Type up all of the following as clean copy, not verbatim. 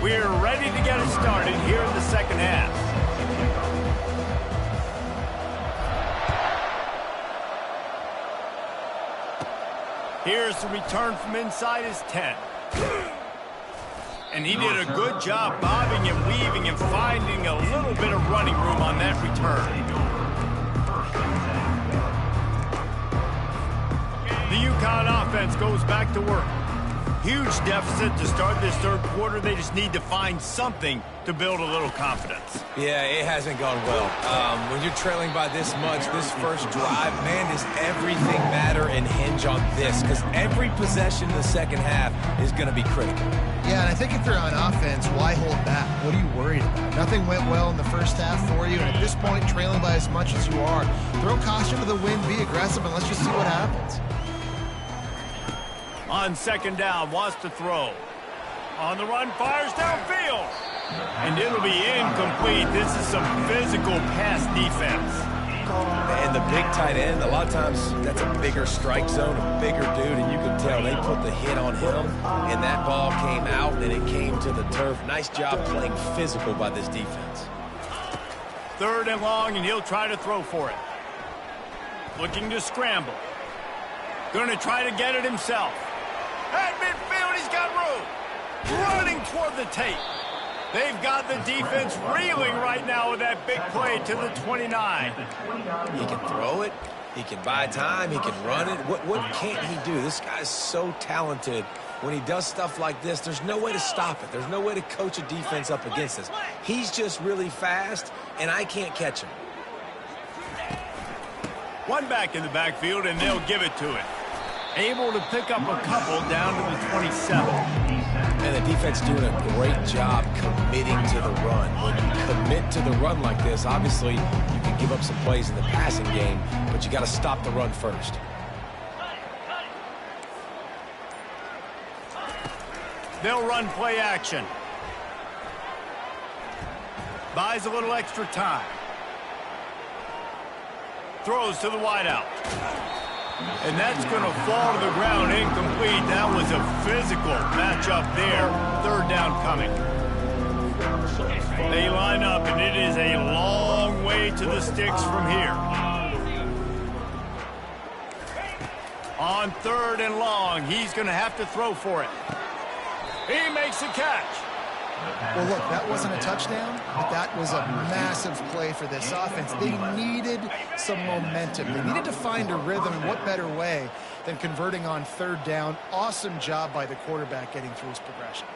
We're ready to get it started here in the second half. Here's the return from inside his 10. And he did a good job bobbing and weaving and finding a little bit of running room on that return. The UConn offense goes back to work. Huge deficit to start this third quarter. They just need to find something to build a little confidence. Yeah, it hasn't gone well. When you're trailing by this much, this first drive, man, does everything matter and hinge on this? Because every possession in the second half is going to be critical. Yeah, and I think if you're on offense, why hold back? What are you worried about? Nothing went well in the first half for you, and at this point, trailing by as much as you are, throw caution to the wind, be aggressive, and let's just see what happens. On second down, wants to throw. On the run, fires downfield. And it'll be incomplete. This is some physical pass defense. And the big tight end, a lot of times that's a bigger strike zone, a bigger dude, and you can tell they put the hit on him, and that ball came out, and it came to the turf. Nice job playing physical by this defense. Third and long, and he'll try to throw for it. Looking to scramble. Going to try to get it himself. At midfield, he's got room. Running toward the tape. They've got the defense reeling right now with that big play to the 29. He can throw it. He can buy time. He can run it. What can't he do? This guy's so talented. When he does stuff like this, there's no way to stop it. There's no way to coach a defense up against this. He's just really fast, and I can't catch him. One back in the backfield, and they'll give it to it. Able to pick up a couple down to the 27. And the defense doing a great job committing to the run. When you commit to the run like this, obviously you can give up some plays in the passing game, but you got to stop the run first. They'll run play action. Buys a little extra time. Throws to the wideout. And that's going to fall to the ground incomplete. That was a physical matchup there. Third down coming. They line up, and it is a long way to the sticks from here. On third and long, he's going to have to throw for it. He makes a catch. Well, look, that wasn't a touchdown, but that was a massive play for this offense. They needed some momentum. They needed to find a rhythm, and what better way than converting on third down. Awesome job by the quarterback getting through his progression.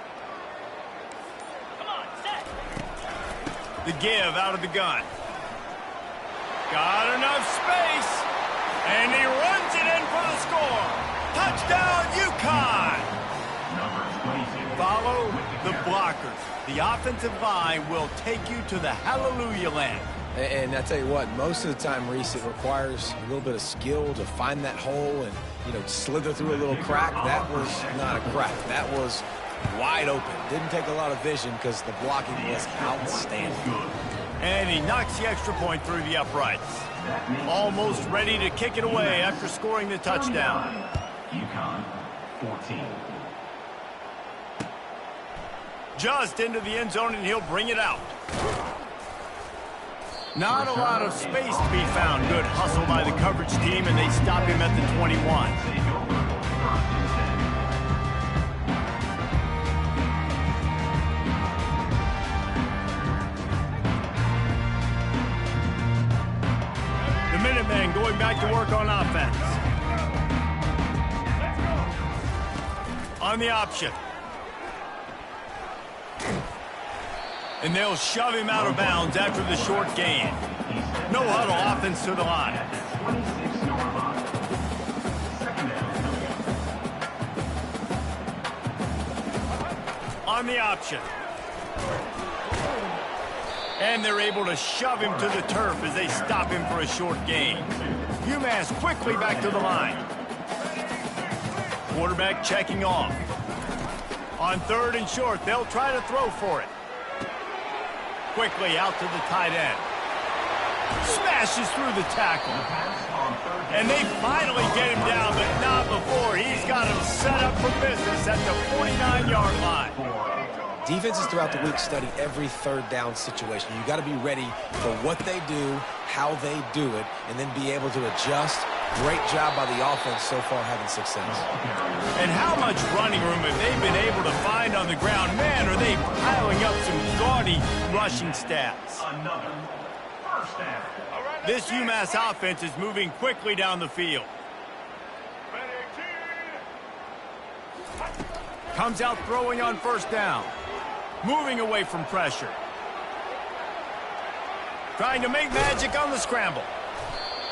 The give out of the gun. Got enough space, and he runs it in for the score. Touchdown, UConn! Follow the blockers. The offensive line will take you to the hallelujah land. And I tell you what, most of the time, Reese, it requires a little bit of skill to find that hole and, slither through a little crack. That was not a crack. That was wide open. Didn't take a lot of vision because the blocking was outstanding. And he knocks the extra point through the uprights. Almost ready to kick it away after scoring the touchdown. UConn 14. Just into the end zone, and he'll bring it out. Not a lot of space to be found. Good hustle by the coverage team, and they stop him at the 21. The Minutemen going back to work on offense. On the option. And they'll shove him out of bounds after the short gain. No huddle offense to the line. On the option. And they're able to shove him to the turf as they stop him for a short gain. UMass quickly back to the line. Quarterback checking off. On third and short, they'll try to throw for it. Quickly out to the tight end. Smashes through the tackle. And they finally get him down, but not before. He's got him set up for business at the 49-yard line. Defenses throughout the week study every third down situation. You got to be ready for what they do, how they do it, and then be able to adjust. Great job by the offense so far having success. And how much running room have they been able to find on the ground? Man, are they piling up some gaudy rushing stats. Another first down. This UMass offense is moving quickly down the field. Comes out throwing on first down. Moving away from pressure. Trying to make magic on the scramble.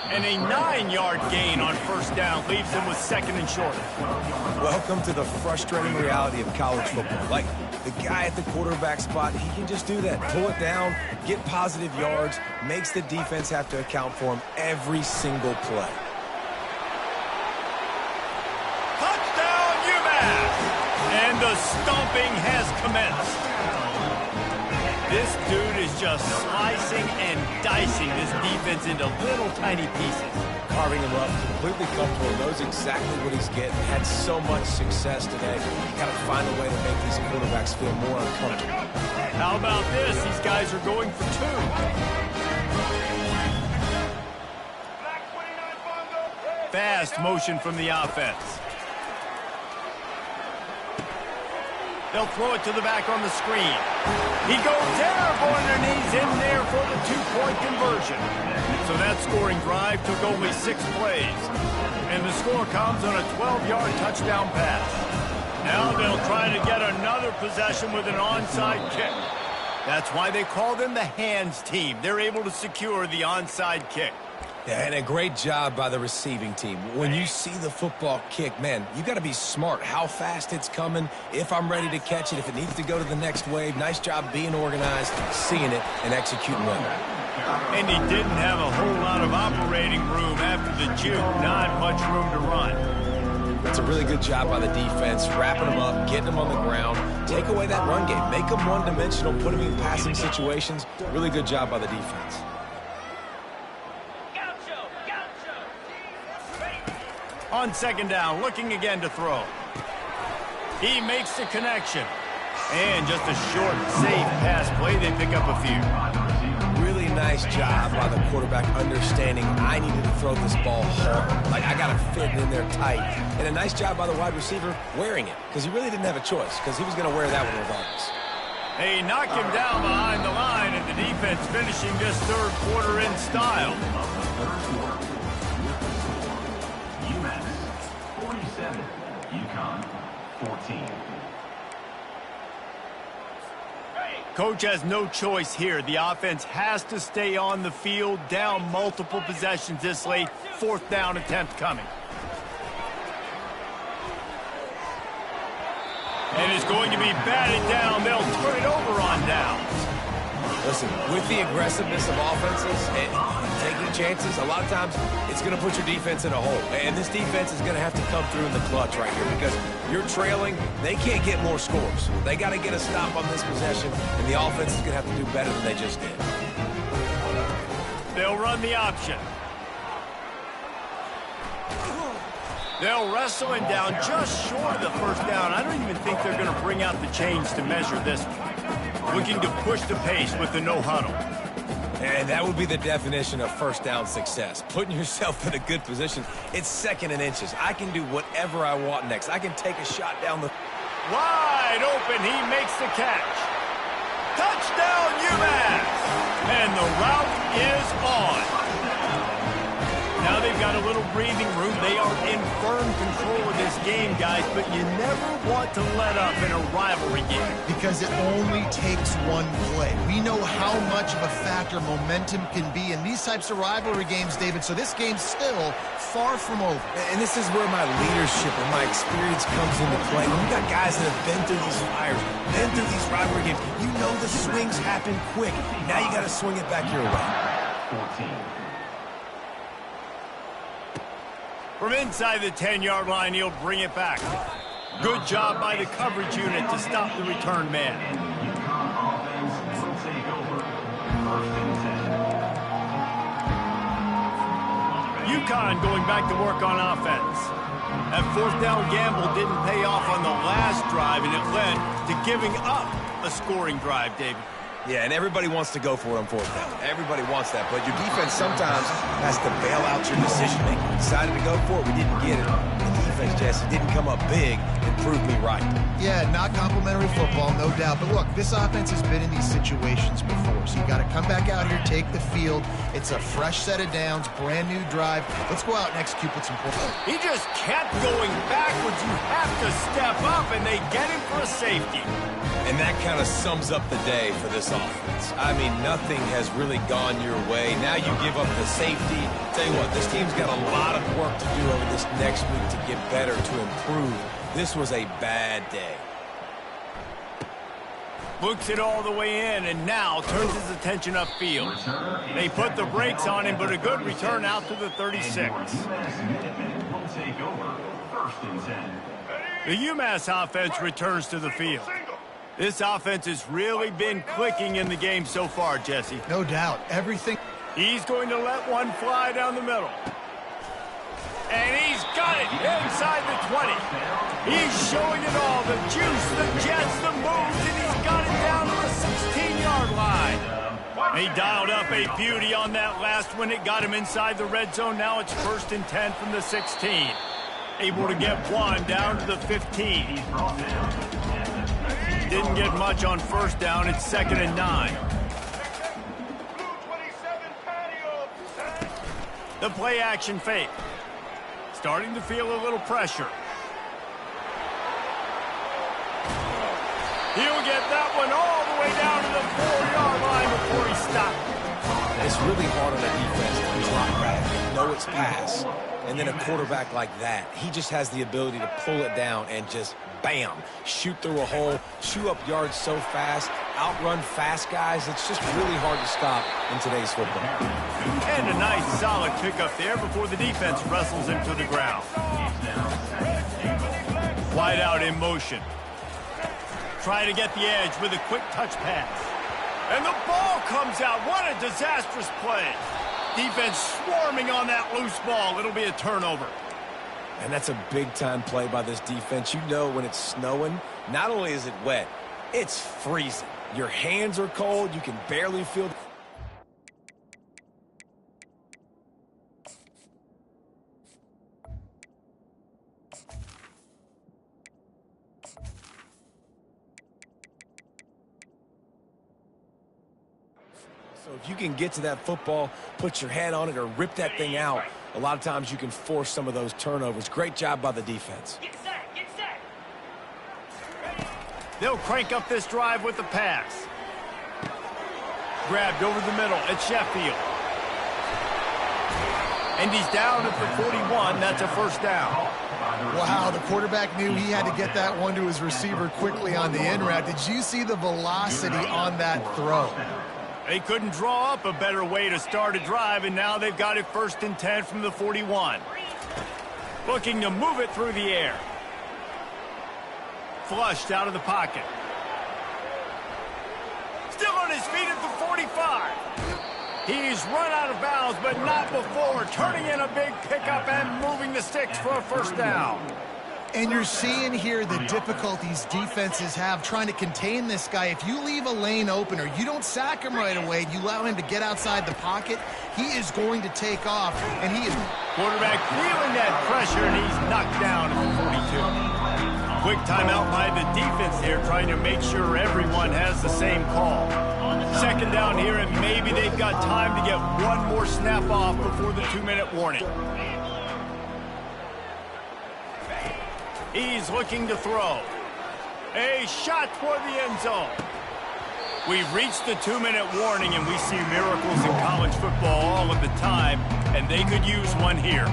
And a 9-yard gain on first down leaves him with second and short. Welcome to the frustrating reality of college football. Like, the guy at the quarterback spot, he can just do that. Pull it down, get positive yards, makes the defense have to account for him every single play. Touchdown, UMass! And the stomping has commenced. This dude is just slicing and dicing this defense into little tiny pieces. Carving him up, completely comfortable, knows exactly what he's getting. Had so much success today. You got to find a way to make these quarterbacks feel more uncomfortable. How about this? These guys are going for two. Fast motion from the offense. They'll throw it to the back on the screen. He goes terrible underneath in there for the two-point conversion. So that scoring drive took only 6 plays. And the score comes on a 12-yard touchdown pass. Now they'll try to get another possession with an onside kick. That's why they call them the hands team. They're able to secure the onside kick. Yeah, and a great job by the receiving team. When you see the football kick, man, you got to be smart how fast it's coming, if I'm ready to catch it, if it needs to go to the next wave. Nice job being organized, seeing it, and executing well. And he didn't have a whole lot of operating room after the juke. Not much room to run. It's a really good job by the defense, wrapping them up, getting them on the ground. Take away that run game. Make them one-dimensional, put them in passing situations. Really good job by the defense. On second down, looking again to throw. He makes the connection. And just a short, safe pass play. They pick up a few. Really nice job by the quarterback understanding I needed to throw this ball hard. Like, I got to fit it in there tight. And a nice job by the wide receiver wearing it, because he really didn't have a choice, because he was going to wear that one regardless. They knock him down behind the line, and the defense finishing this third quarter in style. UMass 47, UConn 14. Coach has no choice here. The offense has to stay on the field, down multiple possessions this late. Fourth down attempt coming. And it's going to be batted down. They'll turn it over on downs. Listen, with the aggressiveness of offenses and taking chances, a lot of times it's going to put your defense in a hole. And this defense is going to have to come through in the clutch right here, because you're trailing. They can't get more scores. They got to get a stop on this possession, and the offense is going to have to do better than they just did. They'll run the option. They'll wrestle him down just short of the first down. I don't even think they're going to bring out the chains to measure this one. Looking to push the pace with the no huddle. And that would be the definition of first down success. Putting yourself in a good position. It's second and inches. I can do whatever I want next. I can take a shot down the... Wide open, he makes the catch. Touchdown, UMass! And the route is on. Now they've got a little breathing room. They are in firm control of this game, guys, but you never want to let up in a rivalry game. Because it only takes one play. We know how much of a factor momentum can be in these types of rivalry games, David, so this game's still far from over. And this is where my leadership and my experience comes into play. When you got guys that have been through these fires, been through these rivalry games, you know the swings happen quick. Now you got to swing it back your way. 14. From inside the 10-yard line, he'll bring it back. Good job by the coverage unit to stop the return man. UConn offense will take over. First and 10. UConn going back to work on offense. That fourth down gamble didn't pay off on the last drive, and it led to giving up a scoring drive, David. Yeah, and everybody wants to go for it on fourth down. Everybody wants that, but your defense sometimes has to bail out your decision-making. We decided to go for it. We didn't get it. The defense, Jesse, didn't come up big and prove me right. Yeah, not complimentary football, no doubt. But look, this offense has been in these situations before, so you got to come back out here, take the field. It's a fresh set of downs, brand new drive. Let's go out and execute with some points. He just kept going backwards. You have to step up, and they get him for a safety. And that kind of sums up the day for this offense. I mean, nothing has really gone your way. Now you give up the safety. Tell you what, this team's got a lot of work to do over this next week to get better, to improve. This was a bad day. Books it all the way in, and now turns his attention upfield. They put the brakes on him, but a good return out to the 36. The UMass offense returns to the field. This offense has really been clicking in the game so far, Jesse. No doubt. Everything. He's going to let one fly down the middle. And he's got it inside the 20. He's showing it all. The juice, the jets, the moves, and he's got it down to the 16-yard line. He dialed up a beauty on that last one. It got him inside the red zone. Now it's 1st and 10 from the 16. Able to get one down to the 15. Didn't get much on 1st down. It's 2nd and 9. The play action fake. Starting to feel a little pressure. He'll get that one all the way down to the 4-yard line before he stopped. It's really hard on a defense to drop back, know it's pass, and then a quarterback like that, he just has the ability to pull it down and just, bam, shoot through a hole, chew up yards so fast, outrun fast guys. It's just really hard to stop in today's football. And a nice solid pickup there before the defense wrestles him to the ground. Wide out in motion. Try to get the edge with a quick touch pass. And the ball comes out. What a disastrous play. Defense swarming on that loose ball. It'll be a turnover. And that's a big-time play by this defense. You know when it's snowing, not only is it wet, it's freezing. Your hands are cold. You can barely feel... So if you can get to that football, put your head on it, or rip that thing out, a lot of times you can force some of those turnovers. Great job by the defense. Get set, get set. They'll crank up this drive with the pass. Grabbed over the middle at Sheffield. And he's down at the 41. That's a 1st down. Wow, the quarterback knew he had to get that one to his receiver quickly on the in route. Did you see the velocity on that throw? They couldn't draw up a better way to start a drive, and now they've got it 1st and 10 from the 41. Looking to move it through the air. Flushed out of the pocket. Still on his feet at the 45. He's run out of bounds, but not before. Turning in a big pickup and moving the sticks for a 1st down. And you're seeing here the difficulties defenses have trying to contain this guy. If you leave a lane open or you don't sack him right away, you allow him to get outside the pocket, he is going to take off, and he is... Quarterback feeling that pressure, and he's knocked down at the 42. Quick timeout by the defense there, trying to make sure everyone has the same call. 2nd down here, and maybe they've got time to get one more snap off before the 2-minute warning. He's looking to throw. A shot toward the end zone. We've reached the 2-minute warning, and we see miracles in college football all of the time, and they could use one here.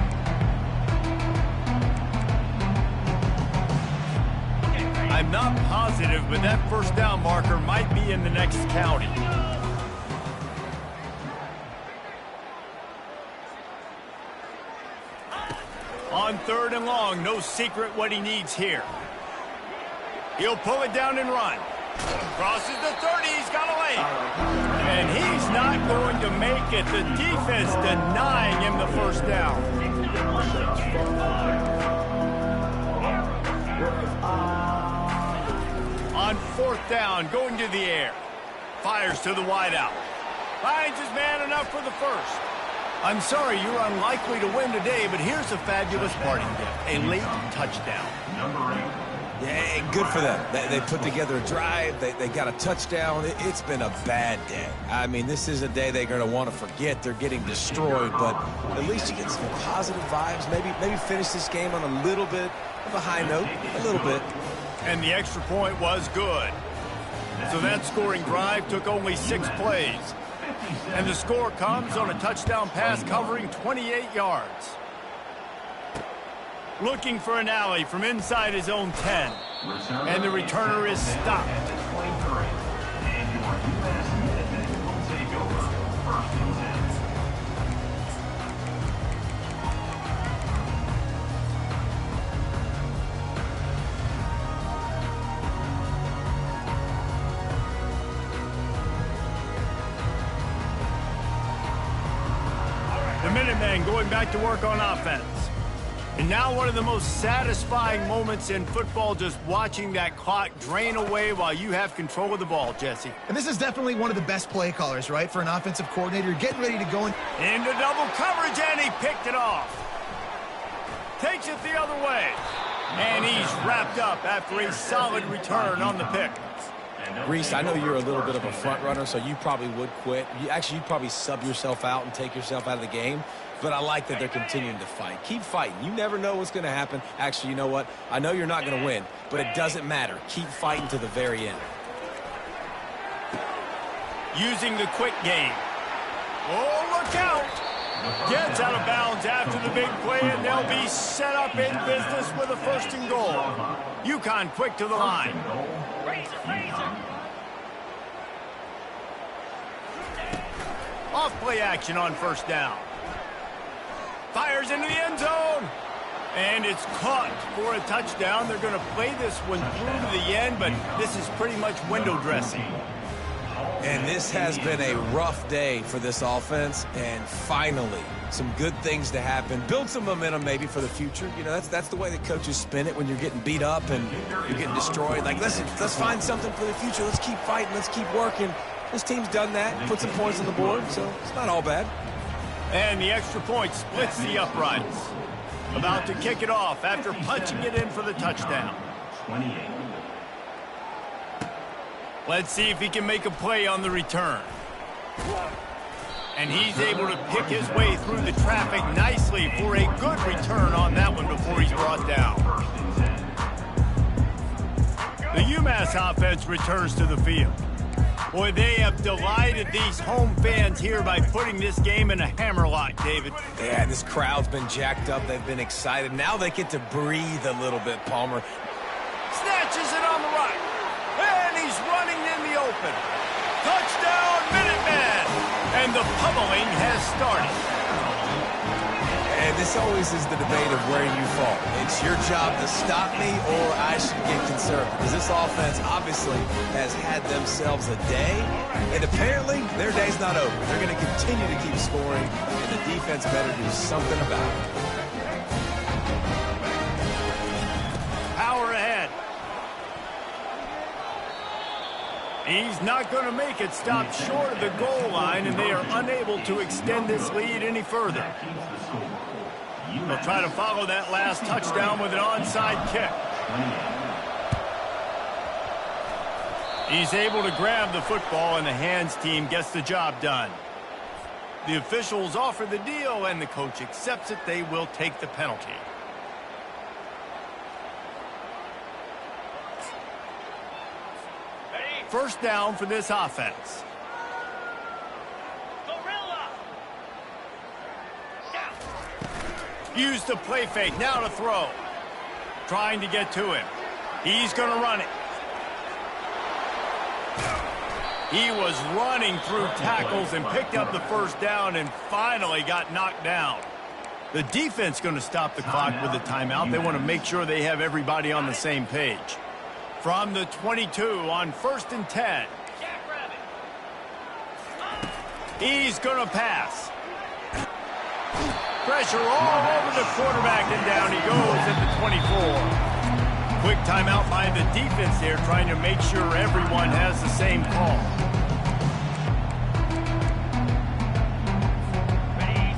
I'm not positive, but that 1st down marker might be in the next county. On 3rd and long, no secret what he needs here. He'll pull it down and run. Crosses the 30, he's got a lane. And he's not going to make it. The defense denying him the 1st down. On 4th down, going to the air. Fires to the wideout. Finds his man enough for the first. I'm sorry you're unlikely to win today, but here's a fabulous parting gift. A late touchdown. Number 8. Yeah, good for them. They put together a drive. They got a touchdown. It's been a bad day. I mean, this is a day they're going to want to forget. They're getting destroyed, but at least you get some positive vibes. Maybe finish this game on a little bit of a high note, a little bit. And the extra point was good. So that scoring drive took only 6 plays. And the score comes on a touchdown pass covering 28 yards. Looking for an alley from inside his own 10. And the returner is stopped. And your UMass Minutemen will take over 1st and 10. The Minutemen going back to work on offense. And now one of the most satisfying moments in football, just watching that clock drain away while you have control of the ball, Jesse. And this is definitely one of the best play callers, right, for an offensive coordinator. You're getting ready to go into double coverage, and he picked it off. Takes it the other way. And he's wrapped up after a solid return on the pick. Reese, I know you're a little bit of a front runner, so you probably would quit. You'd probably sub yourself out and take yourself out of the game. But I like that they're continuing to fight. Keep fighting. You never know what's going to happen. Actually, you know what? I know you're not going to win, but it doesn't matter. Keep fighting to the very end. Using the quick game. Oh, look out! Gets out of bounds after the big play, and they'll be set up in business with a 1st and goal. UConn quick to the line. Off play action on 1st down. Fires into the end zone. And it's caught for a touchdown. They're going to play this one through to the end, but this is pretty much window dressing. And this has been a rough day for this offense, and finally, some good things to happen. Build some momentum maybe for the future. You know, that's the way the coaches spin it when you're getting beat up and you're getting destroyed. Like, listen, let's find something for the future. Let's keep fighting. Let's keep working. This team's done that, put some points on the board, so it's not all bad. And the extra point splits the uprights. About to kick it off after punching it in for the touchdown. 28. Let's see if he can make a play on the return. And he's able to pick his way through the traffic nicely for a good return on that one before he's brought down. The UMass offense returns to the field. Boy, they have delighted these home fans here by putting this game in a hammerlock, David. Yeah, this crowd's been jacked up. They've been excited. Now they get to breathe a little bit, Palmer. Snatches it on the right. And he's running in the open. Touchdown, Minutemen! And the pummeling has started. And this always is the debate of where you fall. It's your job to stop me, or I should get conservative. Because this offense obviously has had themselves a day, and apparently their day's not over. They're going to continue to keep scoring, and the defense better do something about it. Power ahead. He's not going to make it. Stop short of the goal line, and they are unable to extend this lead any further. They'll try to follow that last touchdown with an onside kick. He's able to grab the football, and the hands team gets the job done. The officials offer the deal, and the coach accepts it. They will take the penalty. First down for this offense. Use the play fake, now to throw. Trying to get to him. He's going to run it. He was running through tackles and picked up the first down and finally got knocked down. The defense going to stop the clock with a timeout. They want to make sure they have everybody on the same page. From the 22 on 1st and 10. He's going to pass. Pressure all over the quarterback, and down he goes at the 24. quick timeout by the defense there, trying to make sure everyone has the same call.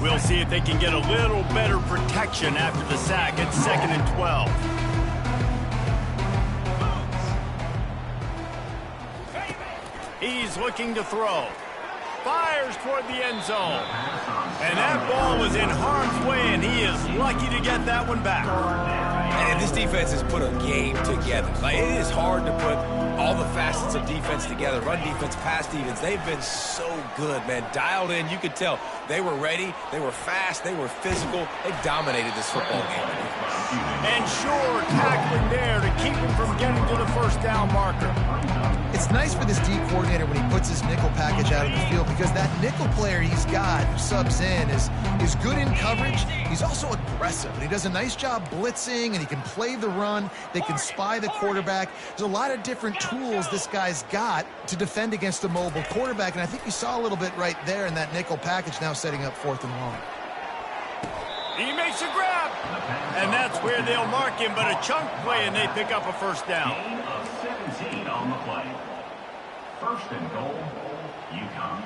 We'll see if they can get a little better protection after the sack. It's 2nd and 12. He's looking to throw. Fires toward the end zone. And that ball was in harm's way, and he is lucky to get that one back. And this defense has put a game together. Like, it is hard to put all the facets of defense together. Run defense, pass defense. They've been so good, man. Dialed in. You could tell they were ready. They were fast. They were physical. They dominated this football game. And sure, tackling there to keep him from getting to the first down marker. It's nice for this D coordinator when he puts his nickel package out of the field, because that nickel player he's got who subs in is good in coverage. He's also aggressive, and he does a nice job blitzing, and he can play the run. They can spy the quarterback. There's a lot of different tools this guy's got to defend against a mobile quarterback, and I think you saw a little bit right there in that nickel package, now setting up 4th and long. He makes a grab, and that's where they'll mark him, but a chunk play, and they pick up a first down. Gain of 17 on the play. 1st and goal, UConn.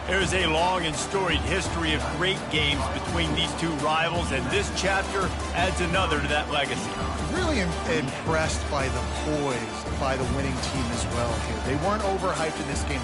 There's a long and storied history of great games between these two rivals, and this chapter adds another to that legacy. Really impressed by the poise by the winning team as well here. They weren't overhyped in this game.